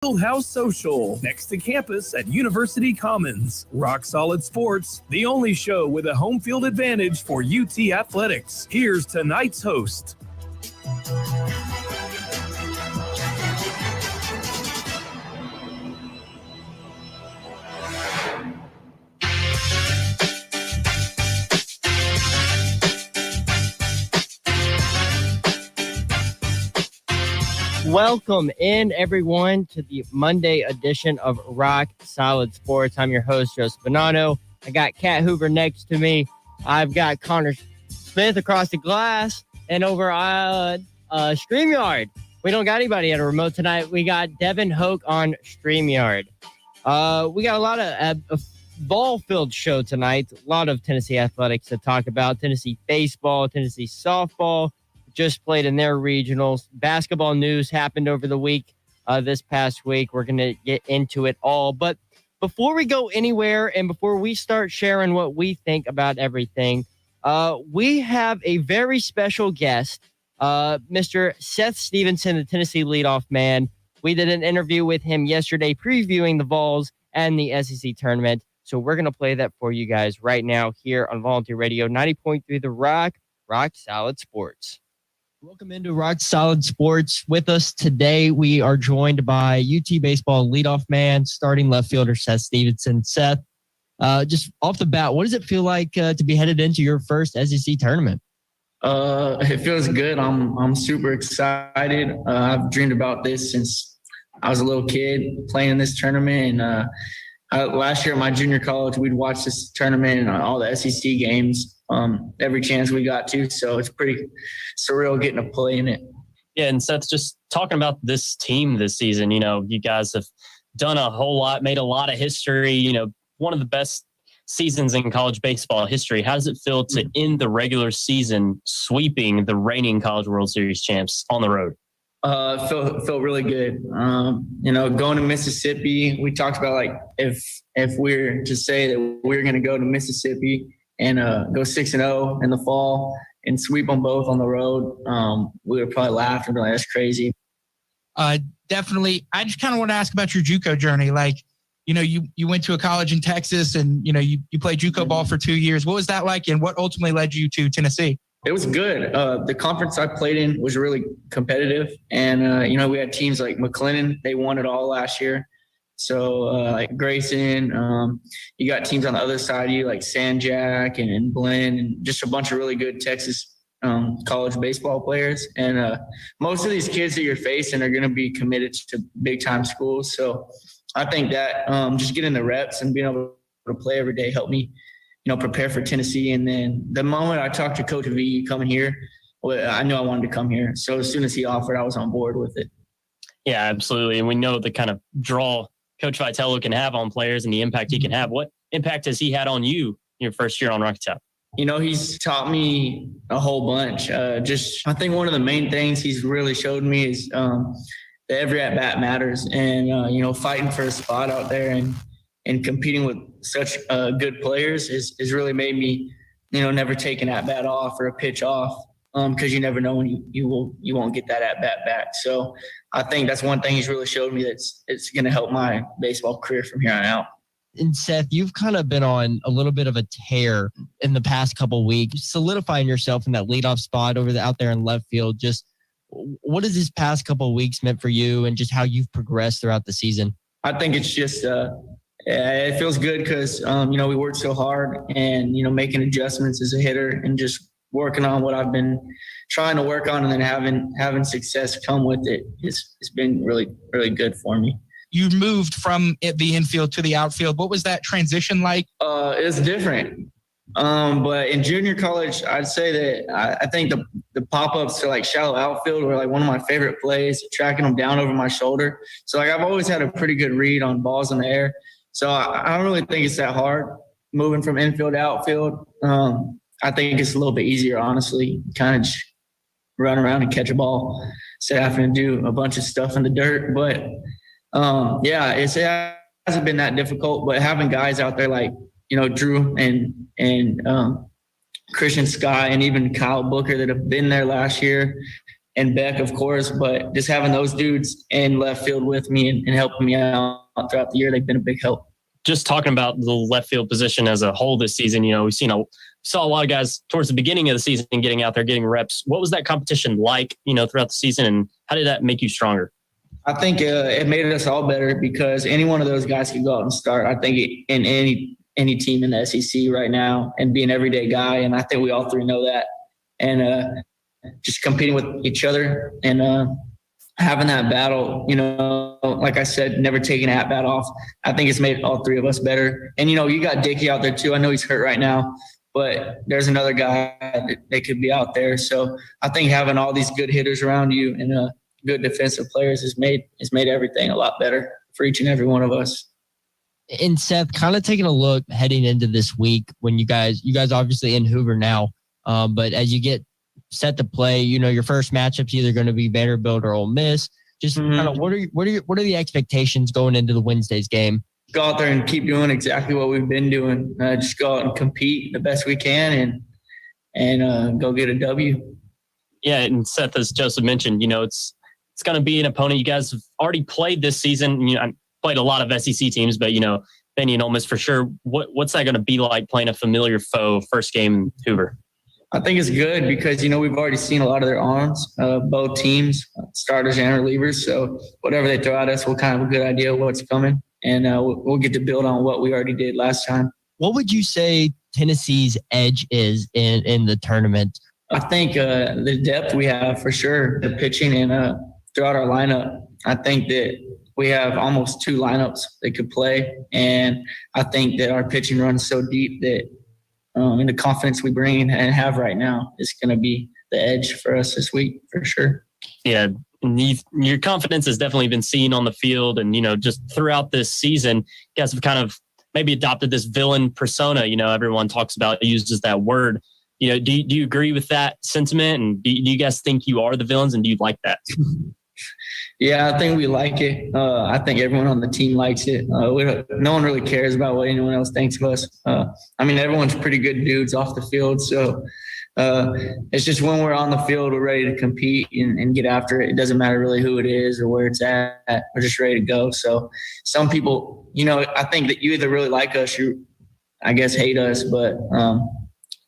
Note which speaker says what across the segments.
Speaker 1: House Social, next to campus at University Commons. Rock Solid Sports, the only show with a home field advantage for UT Athletics. Here's tonight's host.
Speaker 2: Welcome in, everyone, to the Monday edition of Rock Solid Sports. I'm your host, Joseph Bonanno. I got Kat Hoover next to me. I've got Connor Smith across the glass. And over StreamYard, we don't got anybody at a remote tonight. We got Devin Hoke on StreamYard. We got a lot of ball-filled show tonight. A lot of Tennessee athletics to talk about. Tennessee baseball, Tennessee softball. Just played in their regionals. Basketball news happened over the week, this past week. We're going to get into it all. But before we go anywhere and before we start sharing what we think about everything, we have a very special guest, Mr. Seth Stevenson, the Tennessee leadoff man. We did an interview with him yesterday previewing the Vols and the SEC tournament. So we're going to play that for you guys right now here on Volunteer Radio, 90.3 The Rock Solid Sports. Welcome into Rock Solid Sports. With us today, we are joined by UT Baseball leadoff man, starting left fielder Seth Stevenson. Seth, just off the bat, what does it feel like to be headed into your first SEC tournament?
Speaker 3: It feels good. I'm super excited. I've dreamed about this since I was a little kid playing in this tournament. And last year at my junior college, we'd watch this tournament and all the SEC games. Every chance we got to. So it's pretty surreal getting to play in it.
Speaker 4: Yeah, and Seth, just talking about this team this season, you guys have done a whole lot, made a lot of history, one of the best seasons in college baseball history. How does it feel to end the regular season sweeping the reigning College World Series champs on the road?
Speaker 3: Felt really good. Going to Mississippi, we talked about if we're to say that we're going to go to Mississippi and go 6-0 in the fall and sweep them both on the road, we would probably laugh and be like, that's crazy.
Speaker 5: Definitely. I just kind of want to ask about your JUCO journey. You went to a college in Texas and, you played JUCO ball for 2 years. What was that like? And what ultimately led you to Tennessee?
Speaker 3: It was good. The conference I played in was really competitive. And, we had teams like McLennan. They won it all last year. So like Grayson, you got teams on the other side of you like Sanjak and Blinn and just a bunch of really good Texas college baseball players. And most of these kids that you're facing are going to be committed to big time schools. So I think that just getting the reps and being able to play every day helped me, prepare for Tennessee. And then the moment I talked to Coach V coming here, I knew I wanted to come here. So as soon as he offered, I was on board with it.
Speaker 4: Yeah, absolutely. And we know the kind of draw Coach Vitello can have on players and the impact he can have. What impact has he had on you your first year on Rocky Top?
Speaker 3: He's taught me a whole bunch. I think one of the main things he's really showed me is that every at-bat matters. And, fighting for a spot out there and competing with such good players is really made me, never take an at-bat off or a pitch off. Because you never know when you won't get that at bat back. So I think that's one thing he's really showed me it's going to help my baseball career from here on out.
Speaker 2: And Seth, you've kind of been on a little bit of a tear in the past couple of weeks, solidifying yourself in that leadoff spot out there in left field. Just what has this past couple of weeks meant for you and just how you've progressed throughout the season?
Speaker 3: I think it's just it feels good because we worked so hard and making adjustments as a hitter and just working on what I've been trying to work on and then having success come with it. It's been really, really good for me.
Speaker 5: You moved from the infield to the outfield. What was that transition like?
Speaker 3: It's different. But in junior college, I'd say that I think the pop-ups to shallow outfield were one of my favorite plays, tracking them down over my shoulder. So I've always had a pretty good read on balls in the air. So I don't really think it's that hard moving from infield to outfield. I think it's a little bit easier, honestly, kind of just run around and catch a ball instead of having to do a bunch of stuff in the dirt. But, it hasn't been that difficult. But having guys out there like, Drew and Christian Sky and even Kyle Booker that have been there last year and Beck, of course, but just having those dudes in left field with me and helping me out throughout the year, they've been a big help.
Speaker 4: Just talking about the left field position as a whole this season, we've saw a lot of guys towards the beginning of the season getting out there, getting reps. What was that competition like, throughout the season, and how did that make you stronger?
Speaker 3: I think it made us all better because any one of those guys could go out and start. I think in any team in the SEC right now and be an everyday guy, and I think we all three know that. And just competing with each other and having that battle, like I said, never taking an at-bat off. I think it's made all three of us better. And, you got Dickey out there too. I know he's hurt right now, but there's another guy that could be out there. So I think having all these good hitters around you and good defensive players has made everything a lot better for each and every one of us.
Speaker 2: And Seth, kind of taking a look heading into this week when you guys obviously in Hoover now, but as you get set to play, your first matchup's either going to be Vanderbilt or Ole Miss. Just kind of what are the expectations going into the Wednesday's game?
Speaker 3: Go out there and keep doing exactly what we've been doing. Just go out and compete the best we can and go get a W. Yeah,
Speaker 4: and Seth, as Joseph mentioned, it's going to be an opponent you guys have already played this season. I played a lot of SEC teams, but Benny and Ole Miss for sure. What's that going to be like playing a familiar foe first game in Hoover?
Speaker 3: I think it's good because, we've already seen a lot of their arms, both teams, starters and relievers. So whatever they throw at us, we'll kind of have a good idea of what's coming. And we'll get to build on what we already did last time.
Speaker 2: What would you say Tennessee's edge is in the tournament?
Speaker 3: I think the depth we have for sure, the pitching and throughout our lineup. I think that we have almost two lineups that could play. And I think that our pitching runs so deep that and the confidence we bring and have right now is going to be the edge for us this week for sure.
Speaker 4: Yeah. Your confidence has definitely been seen on the field and, just throughout this season, you guys have kind of maybe adopted this villain persona, everyone talks about, uses that word. Do you agree with that sentiment? And do you guys think you are the villains and do you like that?
Speaker 3: Yeah, I think we like it. I think everyone on the team likes it. No one really cares about what anyone else thinks of us. Everyone's pretty good dudes off the field. So it's just when we're on the field, we're ready to compete and get after it. It doesn't matter really who it is or where it's at. We're just ready to go. So some people, I think that you either really like us or I guess hate us. But I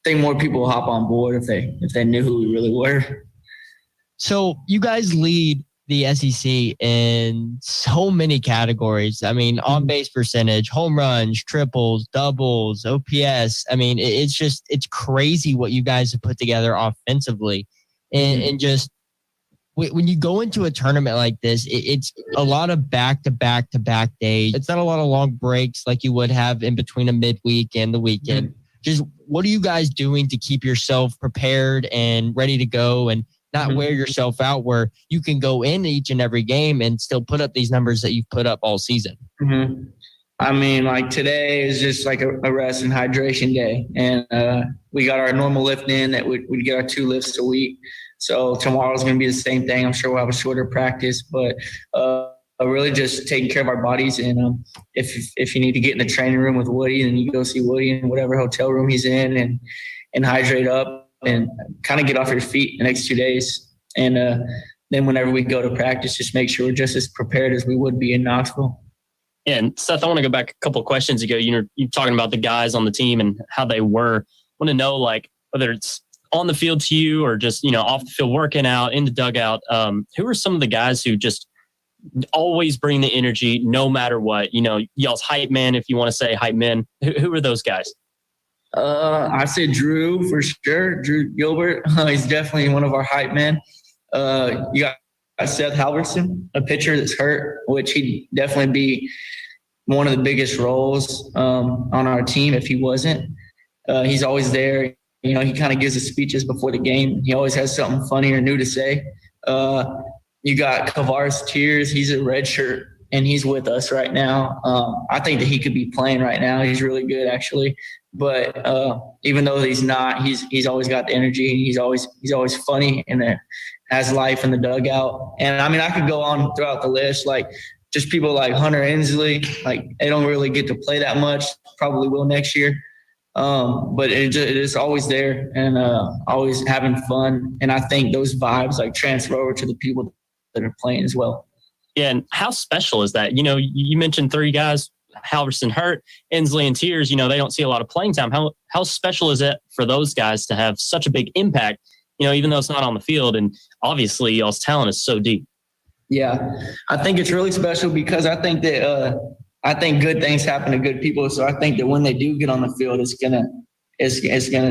Speaker 3: think more people will hop on board if they knew who we really were.
Speaker 2: So you guys lead the SEC in so many categories. On base percentage, home runs, triples, doubles, OPS. It's crazy what you guys have put together offensively. And just when you go into a tournament like this, it's a lot of back-to-back days. It's not a lot of long breaks like you would have in between a midweek and the weekend. Mm-hmm. Just what are you guys doing to keep yourself prepared and ready to go and not wear yourself out where you can go in each and every game and still put up these numbers that you've put up all season?
Speaker 3: Mm-hmm. Today is just like a rest and hydration day. And we got our normal lift in that we get our 2 lifts a week. So tomorrow's going to be the same thing. I'm sure we'll have a shorter practice, but really just taking care of our bodies. And if you need to get in the training room with Woody, then you go see Woody in whatever hotel room he's in and hydrate up and kind of get off your feet the next 2 days. And then whenever we go to practice, just make sure we're just as prepared as we would be in Knoxville.
Speaker 4: Yeah, and Seth, I want to go back a couple of questions ago. You're talking about the guys on the team and how they were. I want to know, whether it's on the field to you or just, off the field working out, in the dugout, who are some of the guys who just always bring the energy no matter what? Y'all's hype man, if you want to say hype men. Who are those guys?
Speaker 3: I say Drew for sure. Drew Gilbert. He's definitely one of our hype men. You got Seth Halverson, a pitcher that's hurt, which he'd definitely be one of the biggest roles on our team if he wasn't. He's always there. He kind of gives his speeches before the game. He always has something funny or new to say. You got Kavaris Tears. He's a redshirt, and he's with us right now. I think that he could be playing right now. He's really good, actually. But even though he's not, he's always got the energy. And he's always funny and has life in the dugout. And I could go on throughout the list, just people like Hunter Inslee. They don't really get to play that much. Probably will next year. But it is always there and always having fun. And I think those vibes like transfer over to the people that are playing as well.
Speaker 4: Yeah, and how special is that? You mentioned 3 guys, Halverson hurt, Inslee and Tears, they don't see a lot of playing time. How special is it for those guys to have such a big impact, even though it's not on the field? And obviously y'all's talent is so deep.
Speaker 3: Yeah, I think it's really special because I think that good things happen to good people. So I think that when they do get on the field, it's gonna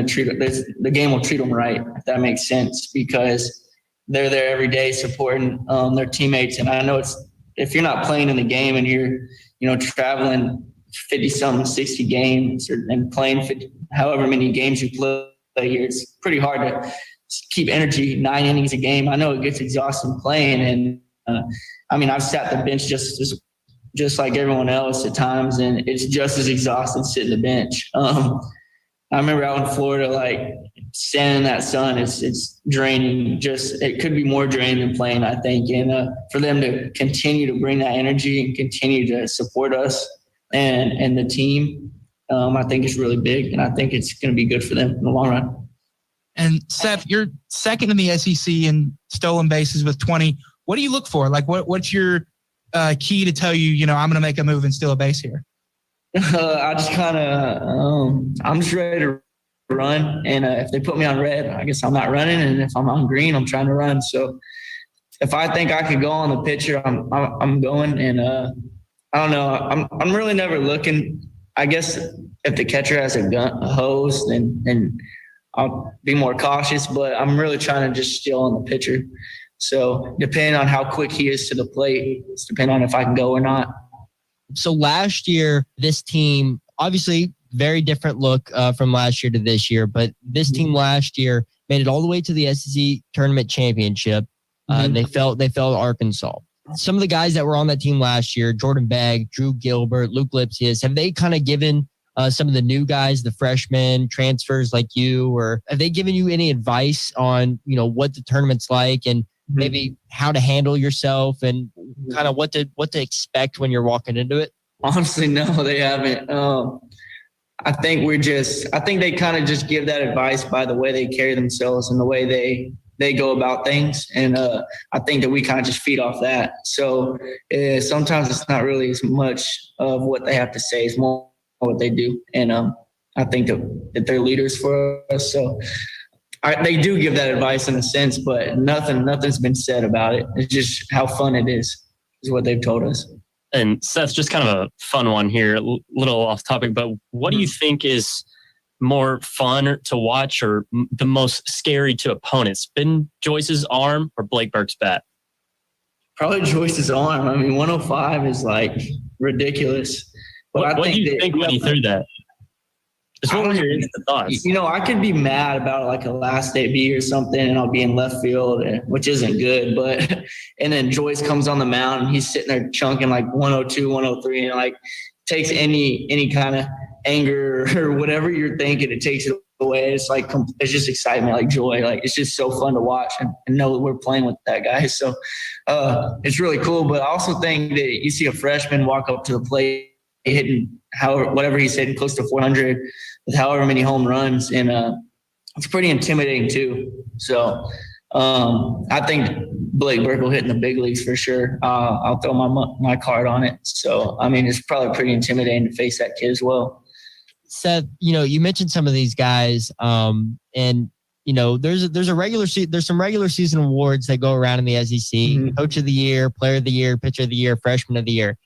Speaker 3: treat the game will treat them right, if that makes sense, because they're there every day supporting their teammates. And I know if you're not playing in the game and you're traveling 50-something, 60 games and playing however many games you play here, it's pretty hard to keep energy 9 innings a game. I know it gets exhausting playing, and I've sat the bench just like everyone else at times, and it's just as exhausting sitting the bench. I remember out in Florida, like standing in that sun, it's draining. It could be more draining than playing, I think. And for them to continue to bring that energy and continue to support us and the team, I think it's really big, and I think it's going to be good for them in the long run.
Speaker 5: And Seth, you're second in the SEC in stolen bases with 20. What do you look for? Like, what's your key to tell you, I'm going to make a move and steal a base here?
Speaker 3: I just kind of, I'm just ready to run. And if they put me on red, I guess I'm not running. And if I'm on green, I'm trying to run. So if I think I could go on the pitcher, I'm going. And I don't know. I'm really never looking. I guess if the catcher has a hose, then I'll be more cautious. But I'm really trying to just steal on the pitcher. So depending on how quick he is to the plate, it's depending on if I can go or not.
Speaker 2: So last year, this team, obviously very different look from last year to this year, but this team last year made it all the way to the SEC tournament championship. They fell to Arkansas. Some of the guys that were on that team last year, Jordan Begg, Drew Gilbert, Luke Lipsius, have they kind of given some of the new guys, the freshmen, transfers like you, or have they given you any advice on, what the tournament's like and maybe how to handle yourself and kind of what to expect when you're walking into it?
Speaker 3: Honestly, no, they haven't. I think they kind of just give that advice by the way they carry themselves and the way they go about things. And I think that we kind of just feed off that. So sometimes it's not really as much of what they have to say, it's more what they do. And I think that they're leaders for us. So they do give that advice in a sense, but nothing's been said about it. It's just how fun it is what they've told us.
Speaker 4: And Seth, just kind of a fun one here, a little off topic, but what do you think is more fun to watch or the most scary to opponents? Ben Joyce's arm or Blake Burke's bat?
Speaker 3: Probably Joyce's arm. 105 is like ridiculous. But
Speaker 4: what do you think when he threw that? Just what were your instant thoughts?
Speaker 3: I could be mad about like a last day B or something, and I'll be in left field, which isn't good. But and then Joyce comes on the mound, and he's sitting there chunking like 102, 103, and like takes any kind of anger or whatever you're thinking, it takes it away. It's like it's just excitement, like joy. Like it's just so fun to watch and know that we're playing with that guy. So it's really cool. But I also think that you see a freshman walk up to the plate, hitting whatever he's hitting, close to 400 with however many home runs, and it's pretty intimidating too. So I think Blake Burke will hit in the big leagues for sure. I'll throw my card on it. So it's probably pretty intimidating to face that kid as well.
Speaker 2: Seth, you mentioned some of these guys, and there's some regular season awards that go around in the SEC: Coach of the Year, Player of the Year, Pitcher of the Year, Freshman of the Year,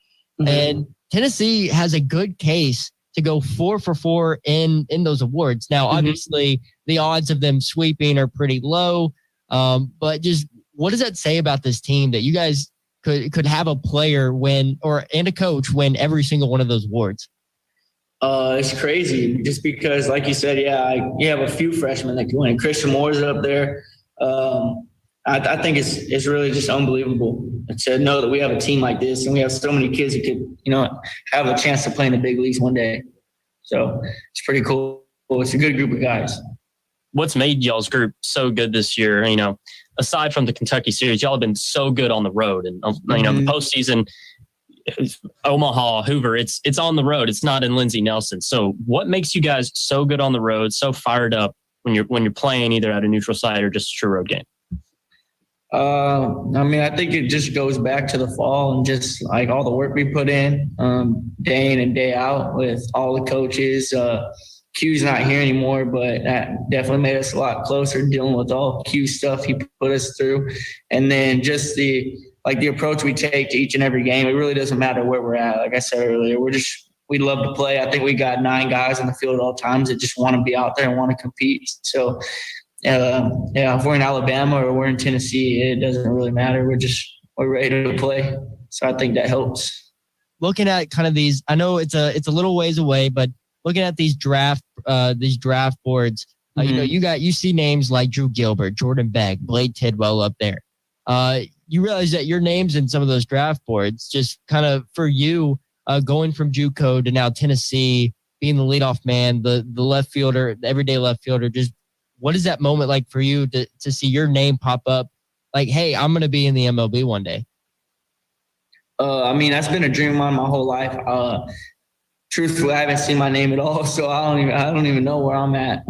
Speaker 2: and Tennessee has a good case to go 4 for 4 in those awards. Now, obviously, the odds of them sweeping are pretty low, but just what does that say about this team that you guys could have a player win and a coach win every single one of those awards?
Speaker 3: It's crazy just because, like you said, you have a few freshmen that can win. Christian Moore's up there. I think it's really just unbelievable to know that we have a team like this and we have so many kids who could, have a chance to play in the big leagues one day. So it's pretty cool. It's a good group of guys.
Speaker 4: What's made y'all's group so good this year? Aside from the Kentucky series, y'all have been so good on the road, and the postseason. Omaha, Hoover, it's on the road. It's not in Lindsey Nelson. So what makes you guys so good on the road, so fired up when you're playing either at a neutral site or just a true road game?
Speaker 3: I mean, I think it just goes back to the fall and just like all the work we put in day in and day out with all the coaches. Q's not here anymore, but that definitely made us a lot closer dealing with all Q stuff he put us through. And then just the approach we take to each and every game. It really doesn't matter where we're at. Like I said earlier, we love to play. I think we got 9 guys on the field at all times that just want to be out there and want to compete. So, if we're in Alabama or we're in Tennessee, it doesn't really matter. We're ready to play. So I think that helps.
Speaker 2: Looking at kind of these, I know it's a little ways away, but looking at these draft boards, you see names like Drew Gilbert, Jordan Beck, Blake Tidwell up there. You realize that your name's in some of those draft boards, just kind of for you going from JUCO to now Tennessee, being the leadoff man, the left fielder, the everyday left fielder. Just what is that moment like for you to see your name pop up? Like, hey, I'm going to be in the MLB one day.
Speaker 3: I mean, that's been a dream of mine my whole life. Truthfully, I haven't seen my name at all, so I don't even know where I'm at.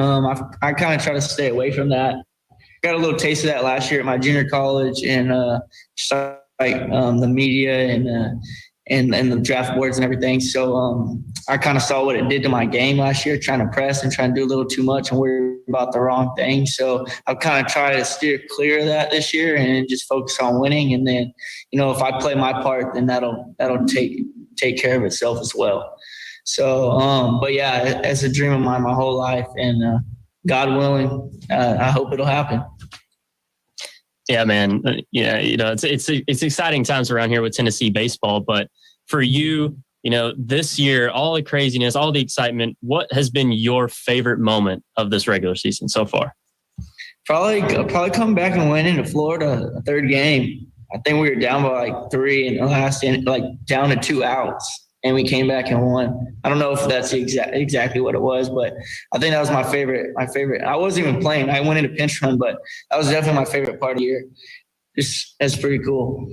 Speaker 3: I kind of try to stay away from that. Got a little taste of that last year at my junior college, and the media and the draft boards and everything. So I kind of saw what it did to my game last year, trying to press and trying to do a little too much and worry about the wrong thing. So I've kind of tried to steer clear of that this year and just focus on winning. And then, if I play my part, then that'll take care of itself as well. So, but yeah, it's a dream of mine my whole life, and God willing, I hope it'll happen.
Speaker 4: Yeah, man. Yeah, it's exciting times around here with Tennessee baseball. But for you, this year, all the craziness, all the excitement, what has been your favorite moment of this regular season so far?
Speaker 3: Probably coming back and winning to Florida, a third game. I think we were down by like 3 in the last inning, like down to 2 outs. And we came back and won. I don't know if that's exactly what it was, but I think that was my favorite. I wasn't even playing. I went into pinch run, but that was definitely my favorite part of the year. That's pretty cool.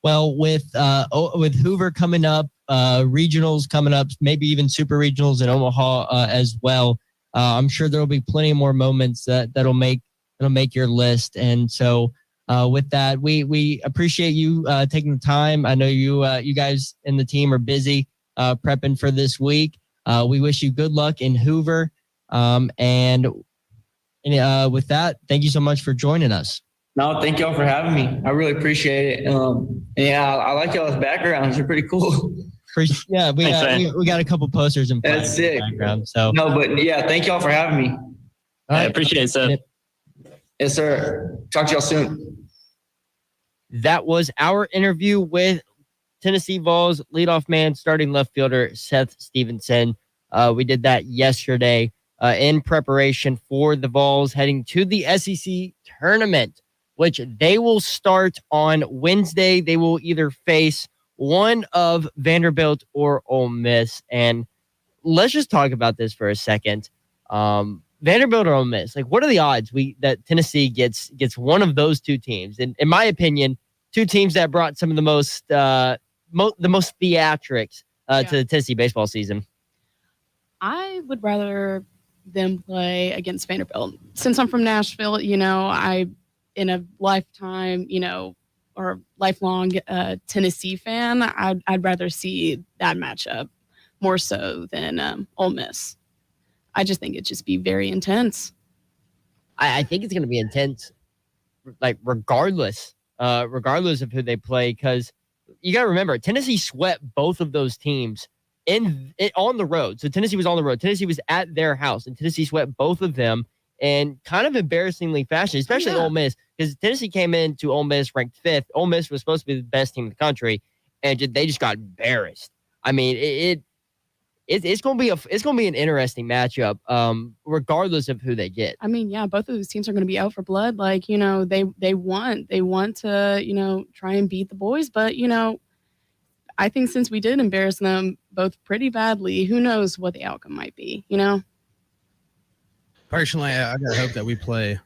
Speaker 2: Well, with Hoover coming up, regionals coming up, maybe even super regionals in Omaha as well. I'm sure there will be plenty more moments that'll make your list. And so with that, we appreciate you taking the time. I know you guys and the team are busy prepping for this week. We wish you good luck in Hoover. And with that, thank you so much for joining us.
Speaker 3: No, thank y'all for having me. I really appreciate it. I like y'all's backgrounds. They're pretty cool.
Speaker 2: Yeah, we got a couple posters in
Speaker 3: That's sick.
Speaker 2: the background. So
Speaker 3: no, but yeah, thank y'all for having me.
Speaker 4: I appreciate it, Seth.
Speaker 3: Yes, sir. Talk to y'all soon.
Speaker 2: That was our interview with Tennessee Vols leadoff man, starting left fielder Seth Stevenson. We did that yesterday in preparation for the Vols heading to the SEC tournament, which they will start on Wednesday. They will either face one of Vanderbilt or Ole Miss. And let's just talk about this for a second. Vanderbilt or Ole Miss, like what are the odds that Tennessee gets one of those two teams? And in my opinion, two teams that brought some of the most theatrics to the Tennessee baseball season.
Speaker 6: I would rather them play against Vanderbilt. Since I'm from Nashville, I in a lifetime, or lifelong Tennessee fan, I'd rather see that matchup more so than Ole Miss. I just think it'd just be very intense.
Speaker 2: I think it's going to be intense, like regardless of who they play, because you got to remember Tennessee swept both of those teams on the road. So Tennessee was on the road. Tennessee was at their house, and Tennessee swept both of them in kind of embarrassingly fashion, especially Ole Miss, because Tennessee came into Ole Miss ranked 5th. Ole Miss was supposed to be the best team in the country, and they just got embarrassed. I mean, it's going to be an interesting matchup, regardless of who they get.
Speaker 6: I mean, yeah, both of those teams are going to be out for blood. Like, they want to, try and beat the boys. But, I think since we did embarrass them both pretty badly, who knows what the outcome might be,
Speaker 7: Personally, I gotta hope that we play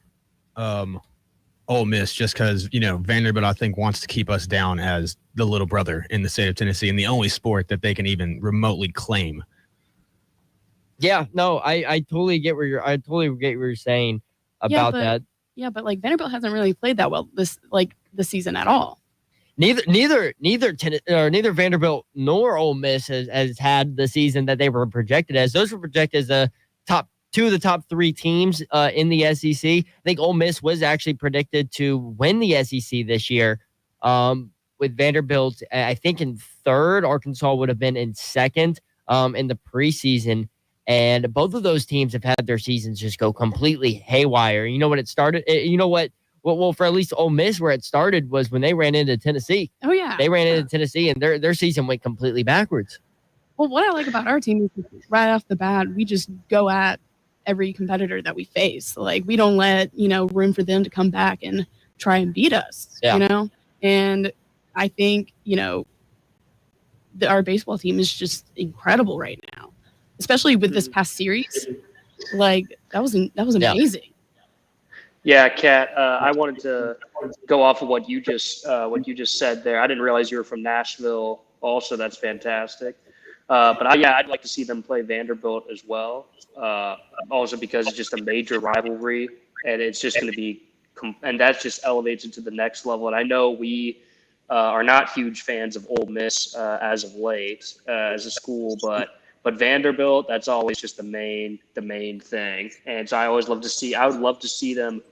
Speaker 7: Ole Miss just because, Vanderbilt, I think, wants to keep us down as the little brother in the state of Tennessee and the only sport that they can even remotely claim.
Speaker 2: Yeah, no, I totally get what you're saying about that.
Speaker 6: Yeah, but like Vanderbilt hasn't really played that well this season at all.
Speaker 2: Neither Vanderbilt nor Ole Miss has had the season that they were projected as. Those were projected as the top two of the top three teams in the SEC. I think Ole Miss was actually predicted to win the SEC this year. With Vanderbilt, I think in third, Arkansas would have been in second in the preseason. And both of those teams have had their seasons just go completely haywire. You know what it started? Well, for at least Ole Miss, where it started was when they ran into Tennessee.
Speaker 6: Oh, yeah.
Speaker 2: They ran into Tennessee, and their season went completely backwards.
Speaker 6: Well, what I like about our team is right off the bat, we just go at every competitor that we face. Like, we don't let, room for them to come back and try and beat us, And I think, our baseball team is just incredible right now, especially with this past series. Like, that was amazing.
Speaker 8: Yeah, Kat, I wanted to go off of what you just said there. I didn't realize you were from Nashville. Also, that's fantastic. But I'd like to see them play Vanderbilt as well. Also because it's just a major rivalry, and it's just going to be, and that just elevates it to the next level. And I know we are not huge fans of Ole Miss as of late as a school, but Vanderbilt, that's always just the main thing. And so I would love to see them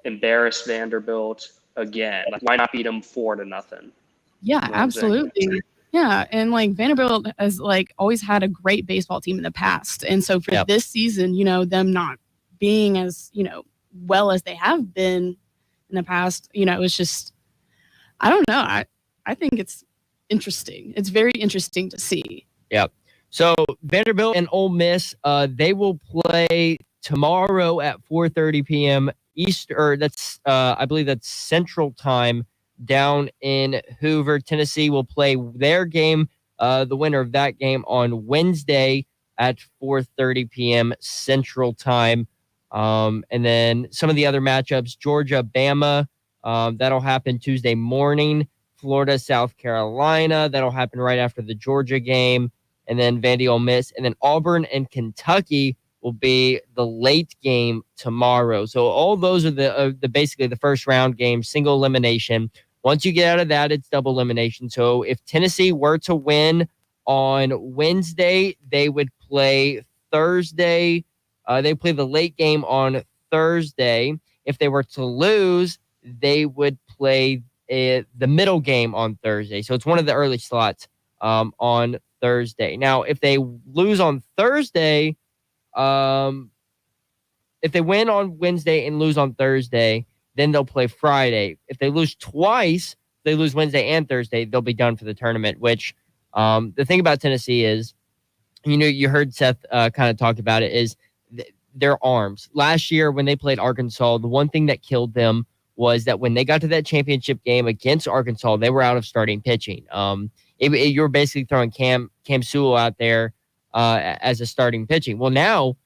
Speaker 8: embarrass Vanderbilt again. Like, why not beat them 4-0?
Speaker 6: Yeah, absolutely. Yeah, and like Vanderbilt has like always had a great baseball team in the past, and so for this season, them not being as well as they have been in the past, it's just, I don't know. I think it's interesting. It's very interesting to see.
Speaker 2: Yep. So Vanderbilt and Ole Miss, they will play tomorrow at 4:30 p.m. Eastern. That's I believe that's Central Time down in Hoover. Tennessee will play their game, the winner of that game, on Wednesday at 4:30 p.m. Central Time. And then some of the other matchups: Georgia, Bama. That'll happen Tuesday morning. Florida, South Carolina. That'll happen right after the Georgia game. And then Vandy, Ole Miss, and then Auburn and Kentucky will be the late game tomorrow. So all those are the basically the first round games, single elimination. Once you get out of that, it's double elimination. So if Tennessee were to win on Wednesday, they would play Thursday. They play the late game on Thursday. If they were to lose, they would play the middle game on Thursday. So it's one of the early slots on Thursday. Now, if they lose on Thursday, if they win on Wednesday and lose on Thursday, then they'll play Friday. If they lose twice, they lose Wednesday and Thursday, they'll be done for the tournament, which the thing about Tennessee is, you heard Seth kind of talk about it, is their arms. Last year when they played Arkansas, the one thing that killed them was that when they got to that championship game against Arkansas, they were out of starting pitching. You were basically throwing Cam Sewell out there as a starting pitching. Well, now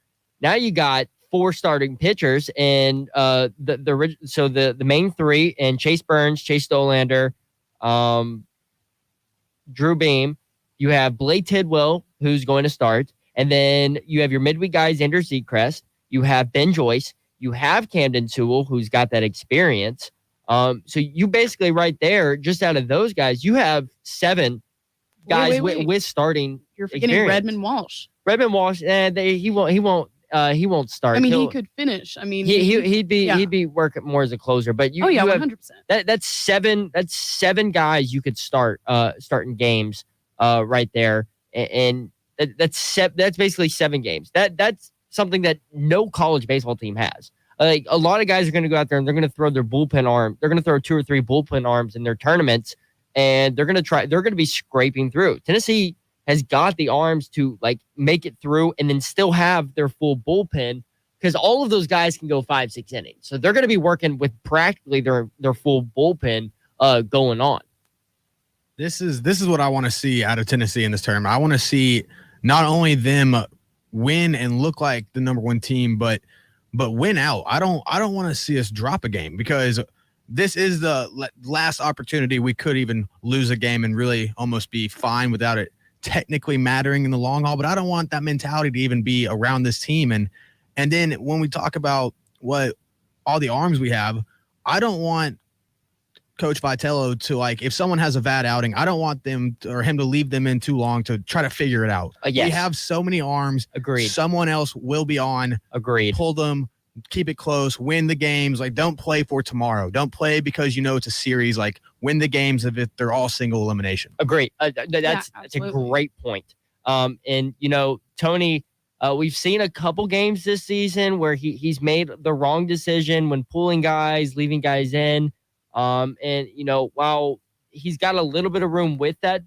Speaker 2: you got 4 starting pitchers, and the main 3, and Chase Burns, Chase Dollander, Drew Beam. You have Blake Tidwell, who's going to start, and then you have your midweek guys, Xander Seacrest. You have Ben Joyce. You have Camden Sewell, who's got that experience. So you basically right there, just out of those guys, you have 7 guys with starting. You're forgetting experience. Redmond Walsh, and he won't start.
Speaker 6: I mean, he could finish. I mean,
Speaker 2: he'd be working more as a closer. But you
Speaker 6: 100%.
Speaker 2: That's 7 guys you could start starting games right there, and that's basically 7 games. That's something that no college baseball team has. Like, a lot of guys are going to go out there and they're going to throw their bullpen arm. They're going to throw 2 or 3 bullpen arms in their tournaments, and they're going to be scraping through. Tennessee has got the arms to like make it through and then still have their full bullpen, because all of those guys can go 5-6 innings. So they're going to be working with practically their full bullpen going on.
Speaker 7: This is what I want to see out of Tennessee in this tournament. I want to see not only them win and look like the number 1 team, but win out. I don't want to see us drop a game, because this is the last opportunity we could even lose a game and really almost be fine without it technically mattering in the long haul. But I don't want that mentality to even be around this team. And then when we talk about what all the arms we have, I don't want Coach Vitello to, like, if someone has a bad outing, I don't want them or him to leave them in too long to try to figure it out.
Speaker 2: Yes.
Speaker 7: We have so many arms.
Speaker 2: Agreed.
Speaker 7: Someone else will be on.
Speaker 2: Agreed.
Speaker 7: Pull them, keep it close, win the games. Like, don't play for tomorrow. Don't play because it's a series. Like, win the games if they're all single elimination.
Speaker 2: Agreed. That's a great point. And Tony, we've seen a couple games this season where he's made the wrong decision when pulling guys, leaving guys in. And while he's got a little bit of room with that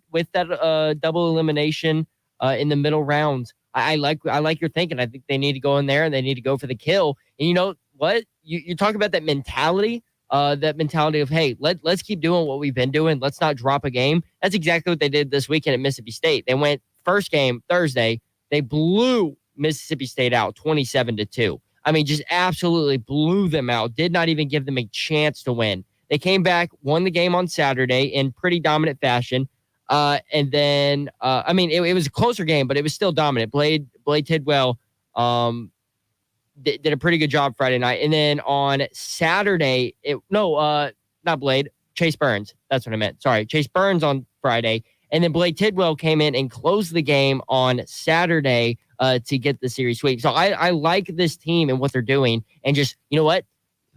Speaker 2: double elimination in the middle rounds, I like your thinking. I think they need to go in there and they need to go for the kill. And you know what? You talk about that mentality of, hey, let's keep doing what we've been doing. Let's not drop a game. That's exactly what they did this weekend at Mississippi State. They went first game Thursday. They blew Mississippi State out 27-2. I mean, just absolutely blew them out. Did not even give them a chance to win. They came back, won the game on Saturday in pretty dominant fashion. And then, it was a closer game, but it was still dominant. Blade Tidwell did a pretty good job Friday night. And then on Saturday, not Blade, Chase Burns. That's what I meant. Sorry, Chase Burns on Friday. And then Blade Tidwell came in and closed the game on Saturday to get the series sweep. So I like this team and what they're doing. And just, you know what?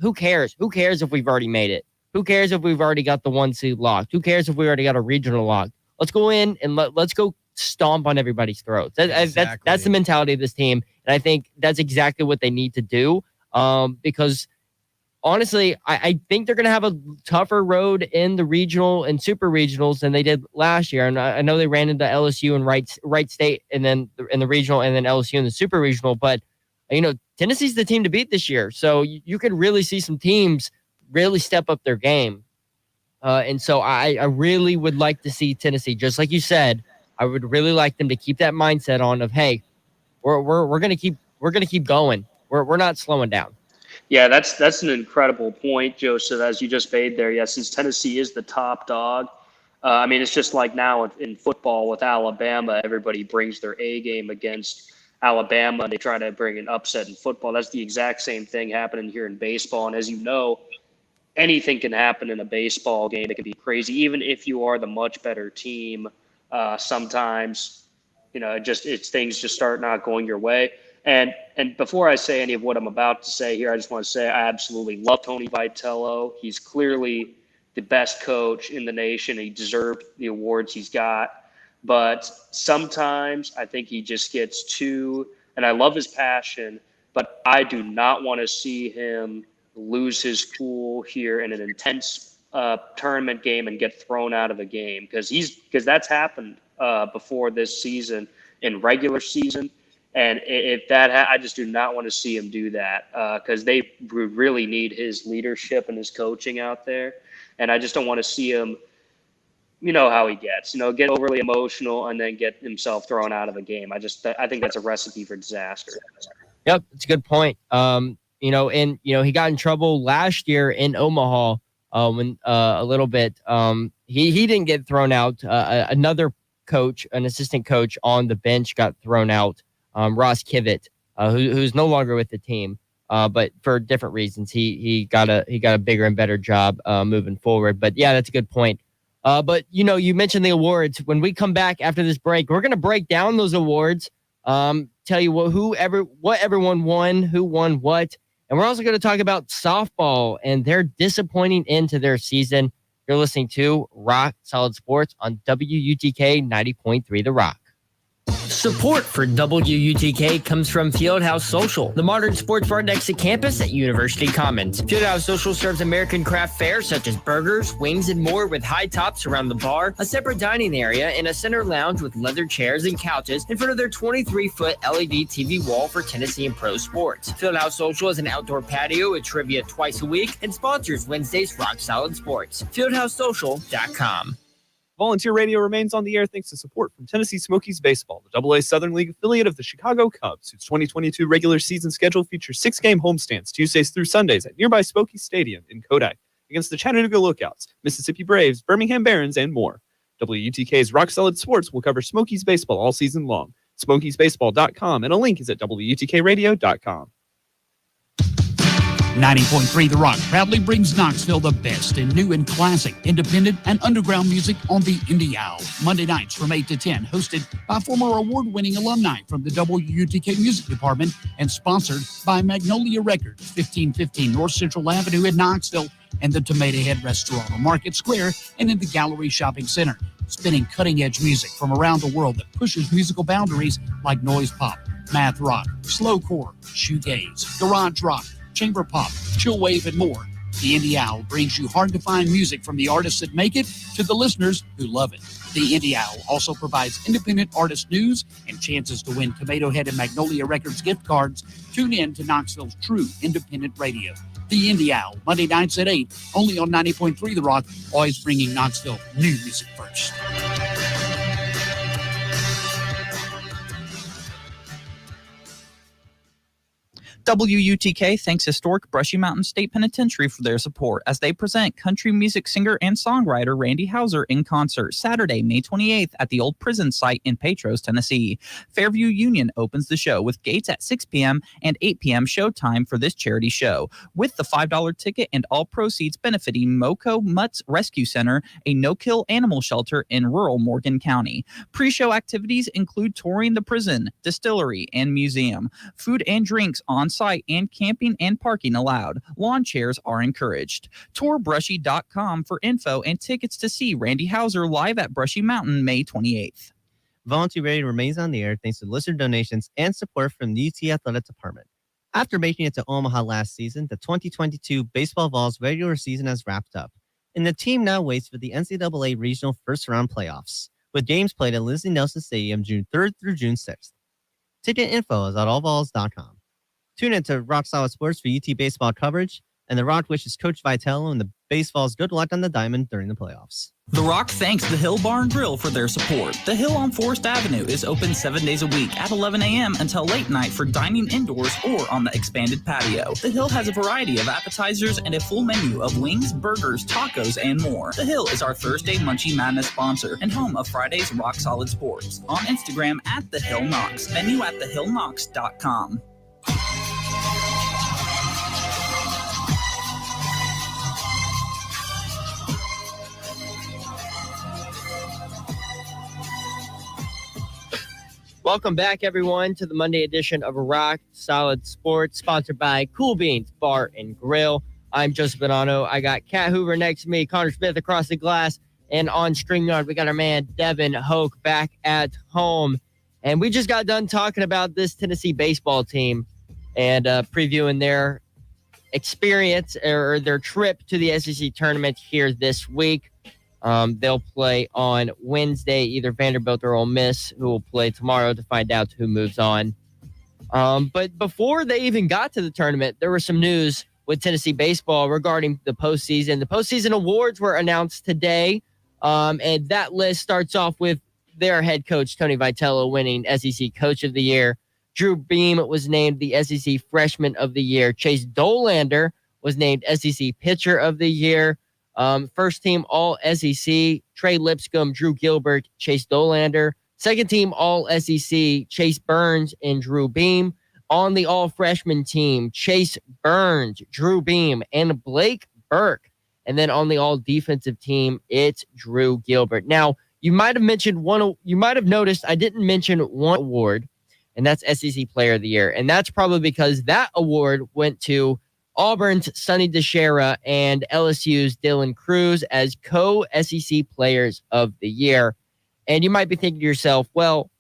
Speaker 2: Who cares? Who cares if we've already made it? Who cares if we've already got the 1 seed locked? Who cares if we already got a regional locked? Let's go in and let's go stomp on everybody's throats. That's the mentality of this team. And I think that's exactly what they need to do. Because honestly, I think they're going to have a tougher road in the regional and super regionals than they did last year. And I know they ran into LSU and Wright State and then in the regional and then LSU in the super regional. But, Tennessee's the team to beat this year. So you could really see some teams really step up their game. And so I really would like to see Tennessee, just like you said, I would really like them to keep that mindset on of, hey, we're going to keep going. We're not slowing down.
Speaker 8: Yeah, that's an incredible point, Joseph, as you just made there. Yeah, since Tennessee is the top dog, it's just like now in football with Alabama, everybody brings their A game against Alabama, and they try to bring an upset in football. That's the exact same thing happening here in baseball. And as you know, anything can happen in a baseball game. It can be crazy, even if you are the much better team. Sometimes, things just start not going your way. And before I say any of what I'm about to say here, I just want to say I absolutely love Tony Vitello. He's clearly the best coach in the nation. He deserved the awards he's got. But sometimes I think he just gets too, and I love his passion, but I do not want to see him lose his cool here in an intense tournament game and get thrown out of the game, because that's happened before this season in regular season. And if I just do not want to see him do that because they really need his leadership and his coaching out there. And I just don't want to see him, how he gets, get overly emotional and then get himself thrown out of the game. I think that's a recipe for disaster.
Speaker 2: Yep, it's a good point. He got in trouble last year in Omaha when a little bit. He didn't get thrown out. Another coach, an assistant coach on the bench, got thrown out. Ross Kivett, who's no longer with the team, but for different reasons. He got a bigger and better job moving forward. But yeah, that's a good point. But you mentioned the awards. When we come back after this break, we're going to break down those awards. Tell you what everyone won, who won what. And we're also going to talk about softball and their disappointing end to their season. You're listening to Rock Solid Sports on WUTK 90.3 The Rock.
Speaker 9: Support for WUTK comes from Fieldhouse Social, the modern sports bar next to campus at University Commons. Fieldhouse Social serves American craft fare such as burgers, wings, and more with high tops around the bar, a separate dining area, and a center lounge with leather chairs and couches in front of their 23-foot LED TV wall for Tennessee and pro sports. Fieldhouse Social is an outdoor patio with trivia twice a week and sponsors Wednesday's Rock Solid Sports. FieldhouseSocial.com.
Speaker 10: Volunteer Radio remains on the air thanks to support from Tennessee Smokies Baseball, the AA Southern League affiliate of the Chicago Cubs, whose 2022 regular season schedule features 6-game homestands Tuesdays through Sundays at nearby Smokies Stadium in Kodak. against the Chattanooga Lookouts, Mississippi Braves, Birmingham Barons, and more. WUTK's Rock Solid Sports will cover Smokies baseball all season long. SmokiesBaseball.com, and a link is at WUTKRadio.com.
Speaker 11: 90.3 The Rock proudly brings Knoxville the best in new and classic, independent, and underground music on the Indie Owl. Monday nights from 8 to 10, hosted by former award-winning alumni from the WUTK Music Department and sponsored by Magnolia Records, 1515 North Central Avenue in Knoxville, and the Tomato Head Restaurant on Market Square and in the Gallery Shopping Center. Spinning cutting-edge music from around the world that pushes musical boundaries like noise pop, math rock, slowcore, shoegaze, garage rock, chamber pop, chill wave, and more. The Indie Owl brings you hard-to-find music from the artists that make it to the listeners who love it. The Indie Owl also provides independent artist news and chances to win Tomato Head and Magnolia Records gift cards. Tune in to Knoxville's true independent radio. The Indie Owl, Monday nights at 8, only on 90.3 The Rock, always bringing Knoxville new music first.
Speaker 12: WUTK thanks historic Brushy Mountain State Penitentiary for their support as they present country music singer and songwriter Randy Houser in concert Saturday, May 28th at the old prison site in Petros, Tennessee. Fairview Union opens the show with gates at 6 p.m. and 8 p.m. showtime for this charity show, with the $5 ticket and all proceeds benefiting Moco Mutts Rescue Center, a no-kill animal shelter in rural Morgan County. Pre-show activities include touring the prison, distillery, and museum. Food and drinks on site and camping and parking allowed. Lawn chairs are encouraged. Tourbrushy.com for info and tickets to see Randy Houser live at Brushy Mountain May 28th.
Speaker 13: Volunteer Radio remains on the air thanks to listener donations and support from the UT Athletic Department. After making it to Omaha last season, the 2022 Baseball Vols regular season has wrapped up, and the team now waits for the NCAA Regional First-Round Playoffs, with games played at Lindsey Nelson Stadium June 3rd through June 6th. Ticket info is at allvols.com. Tune in to Rock Solid Sports for UT baseball coverage, and The Rock wishes Coach Vitello and the Baseballs good luck on the diamond during the playoffs.
Speaker 12: The Rock thanks the Hill Bar and Grill for their support. The Hill on Forest Avenue is open 7 days a week at 11 a.m. until late night for dining indoors or on the expanded patio. The Hill has a variety of appetizers and a full menu of wings, burgers, tacos, and more. The Hill is our Thursday Munchie Madness sponsor and home of Friday's Rock Solid Sports. On Instagram at The Hill Knox. Venue at thehillknox.com.
Speaker 2: Welcome back, everyone, to the Monday edition of Rock Solid Sports, sponsored by Cool Beans Bar and Grill. I'm Joseph Bonanno. I got Kat Hoover next to me, Connor Smith across the glass, and on StreamYard, we got our man Devin Hoke back at home. And we just got done talking about this Tennessee baseball team and previewing their experience or their trip to the SEC tournament here this week. They'll play on Wednesday, either Vanderbilt or Ole Miss, who will play tomorrow to find out who moves on. But before they even got to the tournament, there was some news with Tennessee baseball regarding the postseason. The postseason awards were announced today, and that list starts off with their head coach, Tony Vitello, winning SEC Coach of the Year. Drew Beam was named the SEC Freshman of the Year. Chase Dollander was named SEC Pitcher of the Year. First team All SEC, Trey Lipscomb, Drew Gilbert, Chase Dollander. Second team All SEC, Chase Burns and Drew Beam. On the All Freshman team, Chase Burns, Drew Beam, and Blake Burke. And then on the All Defensive team, it's Drew Gilbert. Now, you might have noticed I didn't mention one award, and that's SEC Player of the Year. And that's probably because that award went to Auburn's Sonny DeShera and LSU's Dylan Cruz as co-SEC Players of the Year. And you might be thinking to yourself, well,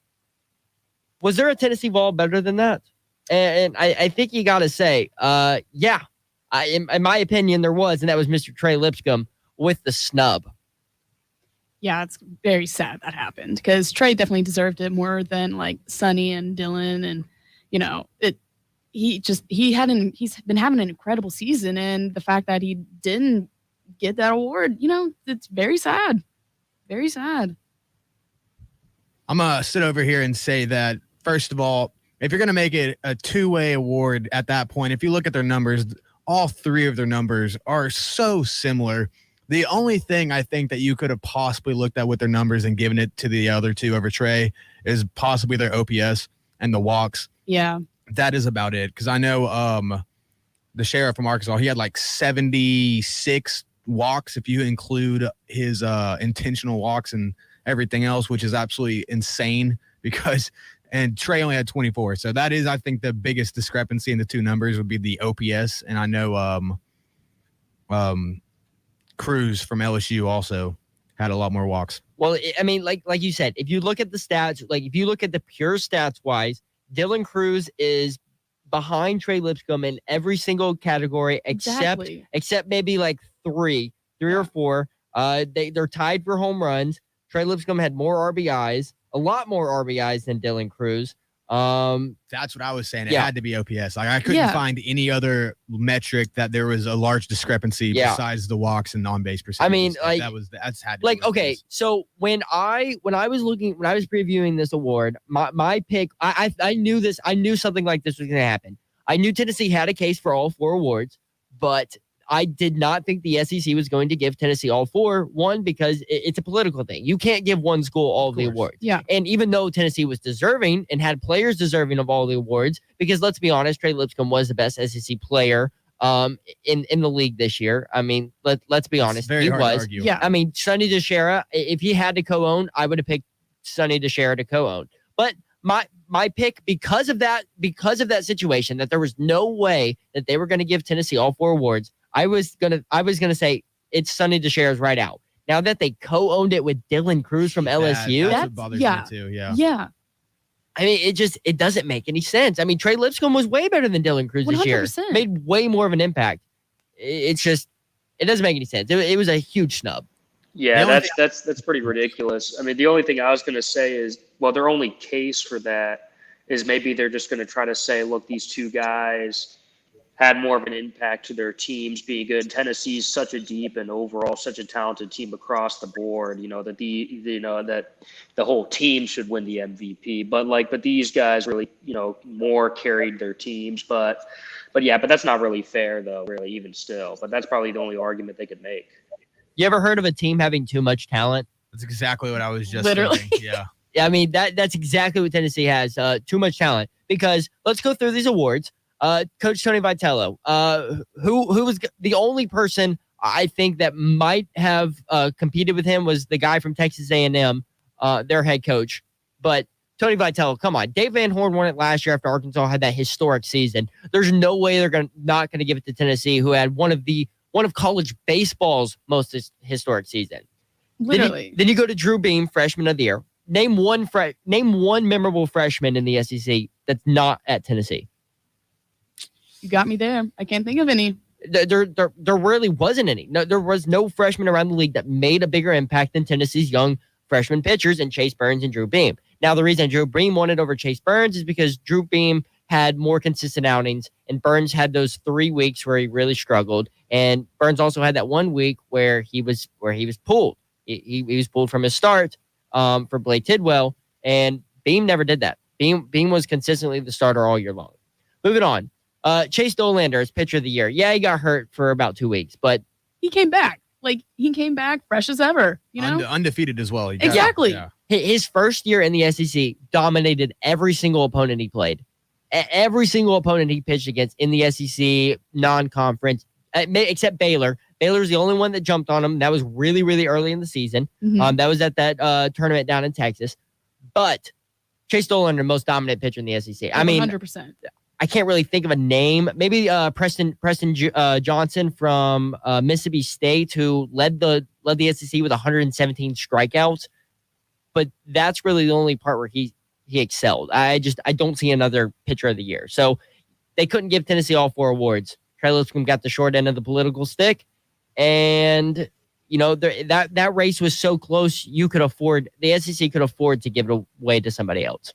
Speaker 2: was there a Tennessee Vol better than that? And I think you got to say, yeah, in my opinion, there was, and that was Mr. Trey Lipscomb with the snub.
Speaker 6: Yeah, it's very sad that happened because Trey definitely deserved it more than like Sonny and Dylan. And, you know, he's been having an incredible season. And the fact that he didn't get that award, you know, it's very sad. Very sad.
Speaker 7: I'm going to sit over here and say that, first of all, if you're going to make it a two-way award at that point, if you look at their numbers, all three of their numbers are so similar. The only thing I think that you could have possibly looked at with their numbers and given it to the other two over Trey is possibly their OPS and the walks.
Speaker 6: Yeah.
Speaker 7: That is about it. Because I know the sheriff from Arkansas, he had like 76 walks if you include his intentional walks and everything else, which is absolutely insane and Trey only had 24. So that is, I think, the biggest discrepancy in the two numbers would be the OPS. And I know Cruz from LSU also had a lot more walks.
Speaker 2: Well, I mean, like you said, if you look at the stats, like if you look at the pure stats wise, Dylan Cruz is behind Trey Lipscomb in every single category except maybe like three or four. They're tied for home runs. Trey Lipscomb had more RBIs, a lot more RBIs than Dylan Cruz.
Speaker 7: That's what I was saying. It had to be OPS. Like I couldn't find any other metric that there was a large discrepancy besides the walks and on-base percentage.
Speaker 2: I mean, like
Speaker 7: that's had to
Speaker 2: like okay. So when I was previewing this award, my pick, I knew this. I knew something like this was going to happen. I knew Tennessee had a case for all four awards, but I did not think the SEC was going to give Tennessee all four. One, because it's a political thing. You can't give one school all of the awards. Yeah. And even though Tennessee was deserving and had players deserving of all the awards, because let's be honest, Trey Lipscomb was the best SEC player in the league this year. I mean, let's be honest.
Speaker 7: Very hard to argue.
Speaker 2: Yeah. I mean, Sonny DeShera, if he had to co-own, I would have picked Sonny DeShera to co-own. But my pick, because of that situation, that there was no way that they were going to give Tennessee all four awards, I was gonna say it's Sonny DeShera's right out. Now that they co-owned it with Dylan Cruz from LSU,
Speaker 7: that's what bothers me too.
Speaker 6: Yeah.
Speaker 2: I mean, it doesn't make any sense. I mean, Trey Lipscomb was way better than Dylan Cruz this year.
Speaker 6: 100%.
Speaker 2: Made way more of an impact. It doesn't make any sense. It was a huge snub.
Speaker 8: Yeah, that's pretty ridiculous. I mean, the only thing I was going to say is, well, their only case for that is maybe they're just going to try to say, look, these two guys had more of an impact to their teams being good. Tennessee's such a deep and overall such a talented team across the board, that the whole team should win the MVP. But these guys really, more carried their teams. But that's not really fair though, really, even still. But that's probably the only argument they could make.
Speaker 2: You ever heard of a team having too much talent?
Speaker 7: That's exactly what I was just
Speaker 6: Literally.
Speaker 7: thinking. Yeah.
Speaker 2: I mean, that's exactly what Tennessee has, too much talent. Because let's go through these awards. Coach Tony Vitello, who was the only person I think that might have competed with him was the guy from Texas A&M, their head coach. But Tony Vitello, come on. Dave Van Horn won it last year after Arkansas had that historic season. There's no way they're not going to give it to Tennessee, who had one of college baseball's most historic season.
Speaker 6: Literally.
Speaker 2: Then you go to Drew Beam, freshman of the year. Name one memorable freshman in the SEC that's not at Tennessee.
Speaker 6: You got me there. I can't think of any.
Speaker 2: There really wasn't any. No, there was no freshman around the league that made a bigger impact than Tennessee's young freshman pitchers and Chase Burns and Drew Beam. Now, the reason Drew Beam won it over Chase Burns is because Drew Beam had more consistent outings, and Burns had those 3 weeks where he really struggled. And Burns also had that 1 week where he was pulled. He was pulled from his start for Blake Tidwell, and Beam never did that. Beam was consistently the starter all year long. Moving on. Chase Dollander is pitcher of the year. Yeah, he got hurt for about 2 weeks, but
Speaker 6: he came back. He came back fresh as ever,
Speaker 7: undefeated as well.
Speaker 6: Exactly.
Speaker 7: Yeah.
Speaker 2: His first year in the SEC dominated every single opponent he played. Every single opponent he pitched against in the SEC non-conference, except Baylor. Baylor's the only one that jumped on him. That was really, really early in the season.
Speaker 6: Mm-hmm.
Speaker 2: That was at that tournament down in Texas. But Chase Dollander, most dominant pitcher in the SEC. I mean,
Speaker 6: 100%.
Speaker 2: I can't really think of a name. Maybe Preston Johnson from Mississippi State, who led the SEC with 117 strikeouts. But that's really the only part where he excelled. I don't see another pitcher of the year. So they couldn't give Tennessee all 4 awards. Trey Lipscomb got the short end of the political stick, and that race was so close. The SEC could afford to give it away to somebody else.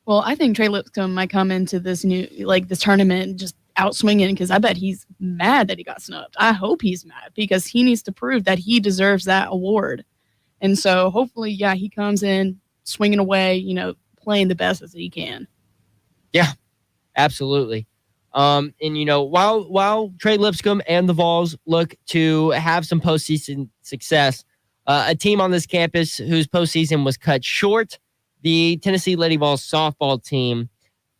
Speaker 6: Well, I think Trey Lipscomb might come into this this tournament just out swinging, because I bet he's mad that he got snubbed. I hope he's mad, because he needs to prove that he deserves that award. And so hopefully, he comes in swinging away, playing the best as he can.
Speaker 2: Yeah, absolutely. And while Trey Lipscomb and the Vols look to have some postseason success, a team on this campus whose postseason was cut short, the Tennessee Lady Vols softball team,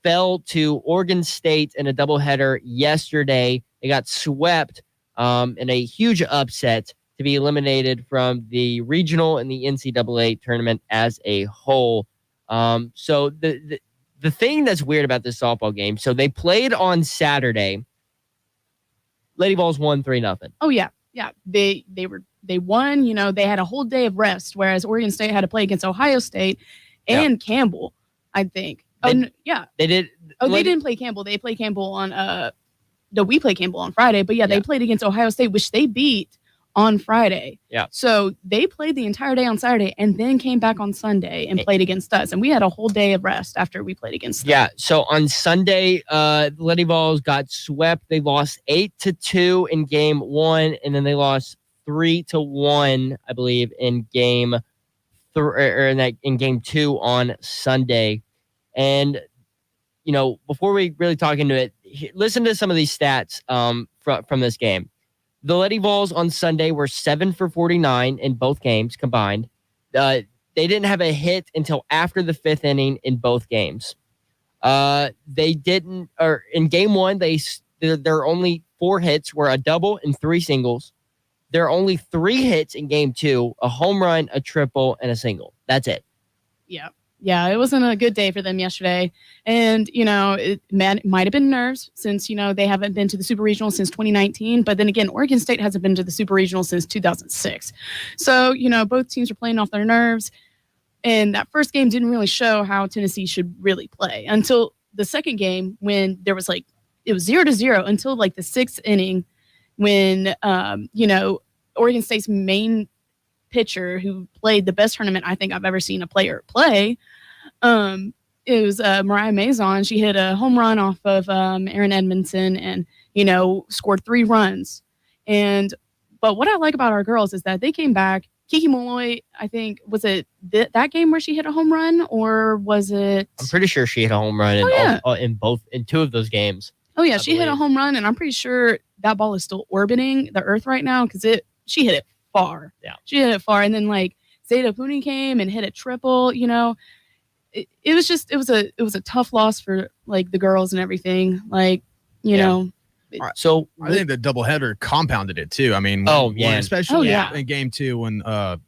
Speaker 2: fell to Oregon State in a doubleheader yesterday. They got swept in a huge upset to be eliminated from the regional and the NCAA tournament as a whole. So the thing that's weird about this softball game, so they played on Saturday. Lady Vols won 3-0.
Speaker 6: Oh yeah. They won. They had a whole day of rest, whereas Oregon State had to play against Ohio State and Campbell, I think.
Speaker 2: They did.
Speaker 6: They didn't play Campbell. They played Campbell on we played Campbell on Friday, but they played against Ohio State, which they beat on Friday.
Speaker 2: Yeah.
Speaker 6: So they played the entire day on Saturday and then came back on Sunday and played against us. And we had a whole day of rest after we played against them.
Speaker 2: Yeah. So on Sunday, the Lady Vols got swept. They lost 8-2 in game 1, and then they lost 3-1, I believe, in game in game 2 on Sunday. And before we really talk into it, listen to some of these stats from this game. The Lady Vols on Sunday were 7 for 49 in both games combined. They didn't have a hit until after the 5th inning in both games. In game 1, their only 4 hits were a double and 3 singles. There are only 3 hits in game 2, a home run, a triple, and a single. That's it.
Speaker 6: Yeah, it wasn't a good day for them yesterday. And, it might have been nerves since, they haven't been to the Super Regional since 2019. But then again, Oregon State hasn't been to the Super Regional since 2006. So, both teams are playing off their nerves. And that first game didn't really show how Tennessee should really play until the second game when there was it was 0-0 until the 6th inning when, Oregon State's main pitcher who played the best tournament I think I've ever seen a player play. It was Mariah Mazon. She hit a home run off of Aaron Edmondson and, scored 3 runs. But what I like about our girls is that they came back. Kiki Malloy, I think, was it that game where she hit a home run, or was it?
Speaker 2: I'm pretty sure she hit a home run in 2 of those games.
Speaker 6: Oh yeah, she hit a home run, and I'm pretty sure that ball is still orbiting the earth right now because she hit it far.
Speaker 2: Yeah,
Speaker 6: she hit it far, and then Zeta Pooney came and hit a triple. It was a tough loss for the girls and everything.
Speaker 2: So
Speaker 7: I think the doubleheader compounded it too. I mean, especially in game 2 when our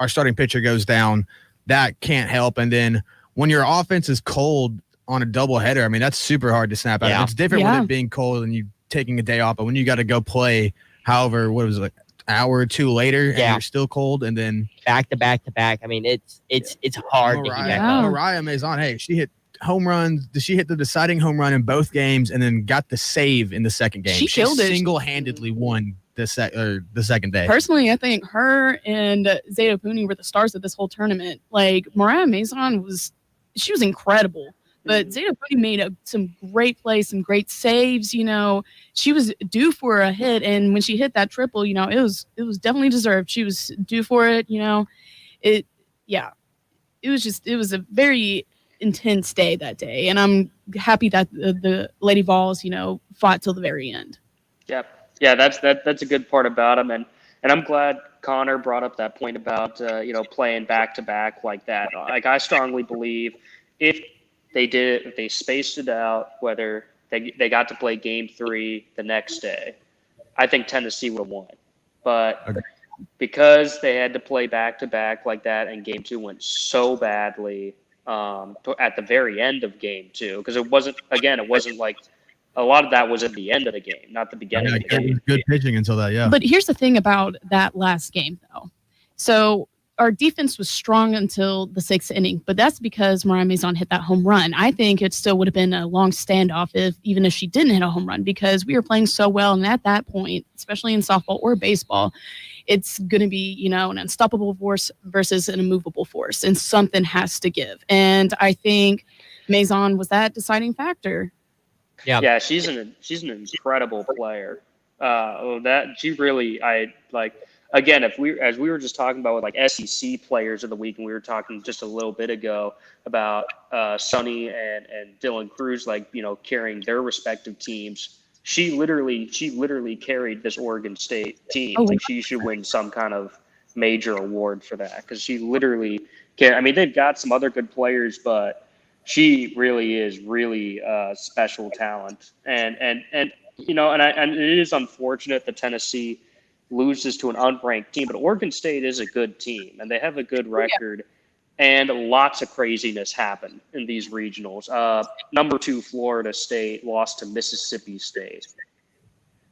Speaker 7: starting pitcher goes down, that can't help. And then when your offense is cold on a doubleheader, I mean, that's super hard to snap out. It's different with it being cold and you taking a day off, but when you got to go play, however, what was it, hour or 2 later, and you're still cold, and then
Speaker 2: back to back to back. I mean, it's hard to get back up.
Speaker 7: Mariah Mazon, hey, she hit home runs. She hit the deciding home run in both games, and then got the save in the second game.
Speaker 6: She killed it.
Speaker 7: Single-handedly won the second day.
Speaker 6: Personally, I think her and Zeta Pooney were the stars of this whole tournament. Mariah Mazon was incredible. But Zeta Pooney made some great plays, some great saves. She was due for a hit, and when she hit that triple, it was definitely deserved. She was due for it. It was a very intense day that day, and I'm happy that the Lady Vols, fought till the very end.
Speaker 8: Yeah, that's a good part about them, and I'm glad Connor brought up that point about playing back to back like that. I strongly believe if they spaced it out, whether they got to play game 3 the next day, I think Tennessee would have won. But because they had to play back to back like that, and game 2 went so badly at the very end of game 2, because it wasn't like a lot of that was at the end of the game, not the beginning of the game.
Speaker 7: It was good pitching until that, yeah.
Speaker 6: But here's the thing about that last game, though. So our defense was strong until the 6th inning, but that's because Mariah Mazon hit that home run. I think it still would have been a long standoff even if she didn't hit a home run, because we were playing so well. And at that point, especially in softball or baseball, it's going to be, an unstoppable force versus an immovable force, and something has to give. And I think Mazon was that deciding factor.
Speaker 8: Yeah, she's an incredible player. again, as we were just talking about with like SEC players of the week, and we were talking just a little bit ago about Sonny and Dylan Cruz, like, you know, carrying their respective teams. She literally carried this Oregon State team. Like, she should win some kind of major award for that, because she literally I mean, they've got some other good players, but she really is special talent. And you know, and it is unfortunate that Tennessee loses to an unranked team, but Oregon State is a good team, and they have a good record. And lots of craziness happened in these regionals. Number 2 Florida State lost to Mississippi State.